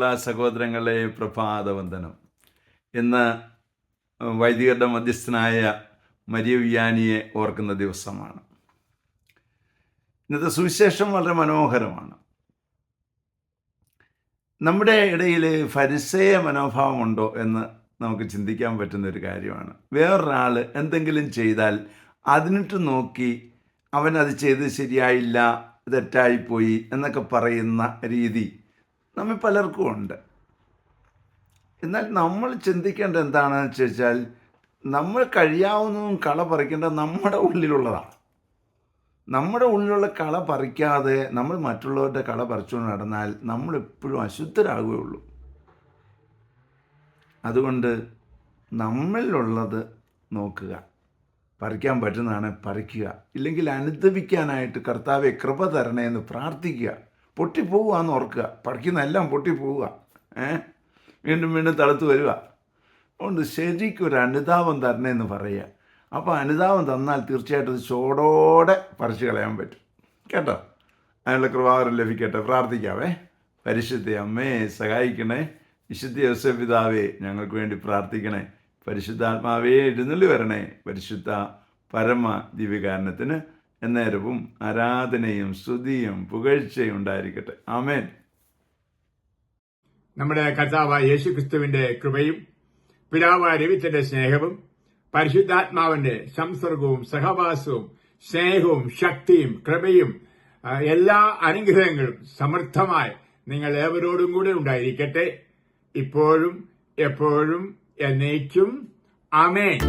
പ്രിയമുള്ള സഹോദരങ്ങളെ, പ്രഭാതവന്ദനം. ഇന്ന് വൈദികരുടെ മധ്യസ്ഥനായ മരിയ വിയാനിയെ ഓർക്കുന്ന ദിവസമാണ്. ഇന്നത്തെ സുവിശേഷം വളരെ മനോഹരമാണ്. നമ്മുടെ ഇടയിൽ ഫരിസേയ മനോഭാവമുണ്ടോ എന്ന് നമുക്ക് ചിന്തിക്കാൻ പറ്റുന്ന ഒരു കാര്യമാണ്. വേറൊരാൾ എന്തെങ്കിലും ചെയ്താൽ അതിനിട്ട് നോക്കി അവനത് ചെയ്ത് ശരിയായില്ല, തെറ്റായിപ്പോയി എന്നൊക്കെ പറയുന്ന രീതി നമ്മിൽ പലർക്കും ഉണ്ട്. എന്നാൽ നമ്മൾ ചിന്തിക്കേണ്ടത് എന്താണെന്ന് ചോദിച്ചാൽ, നമ്മൾ കഴിയാവുന്നതും കള പറിക്കേണ്ടത് നമ്മുടെ ഉള്ളിലുള്ളതാണ്. നമ്മുടെ ഉള്ളിലുള്ള കള പറിക്കാതെ നമ്മൾ മറ്റുള്ളവരുടെ കള പറിച്ചുകൊണ്ട് നടന്നാൽ നമ്മളെപ്പോഴും അശുദ്ധരാകുകയുള്ളൂ. അതുകൊണ്ട് നമ്മളിലുള്ളത് നോക്കുക, പറിക്കാൻ പറ്റുന്നതാണ് പറിക്കുക. ഇല്ലെങ്കിൽ അനുദപിക്കാനായിട്ട് കർത്താവെ കൃപ തരണേ എന്ന് പ്രാർത്ഥിക്കുക. പൊട്ടിപ്പോവുക എന്ന് ഓർക്കുക. പറിക്കുന്നതെല്ലാം പൊട്ടിപ്പോവുക, വീണ്ടും വീണ്ടും തളുത്ത് വരിക. അതുകൊണ്ട് ശരിക്കും ഒരു അനുതാപം തരണേ എന്ന് പറയുക. അപ്പോൾ അനുതാപം തന്നാൽ തീർച്ചയായിട്ടും അത് ചോടോടെ പറിച്ചു കളയാൻ പറ്റും. കേട്ടോ? അതിനുള്ള കൃപാവരം ലഭിക്കട്ടെ. പ്രാർത്ഥിക്കാവേ. പരിശുദ്ധ അമ്മേ സഹായിക്കണേ. വിശുദ്ധ യോസേപ്പ് പിതാവേ ഞങ്ങൾക്ക് വേണ്ടി പ്രാർത്ഥിക്കണേ. പരിശുദ്ധാത്മാവേ എഴുന്നള്ളി വരണേ. പരിശുദ്ധ പരമ ദിവ്യകാരണത്തിന് എന്നേരവും ആരാധനയും സ്തുതിയും പുകഴ്ചയും ഉണ്ടായിരിക്കട്ടെ. ആമേൻ. നമ്മുടെ കർത്താവായ യേശുക്രിസ്തുവിന്റെ കൃപയും പിതാവായ ദൈവത്തിന്റെ സ്നേഹവും പരിശുദ്ധാത്മാവിന്റെ സംസർഗവും സഹവാസവും സ്നേഹവും ശക്തിയും കൃപയും എല്ലാ അനുഗ്രഹങ്ങളും സമൃദ്ധമായി നിങ്ങൾ ഏവരോടും കൂടെ ഉണ്ടായിരിക്കട്ടെ, ഇപ്പോഴും എപ്പോഴും എന്നേക്കും. ആമേൻ.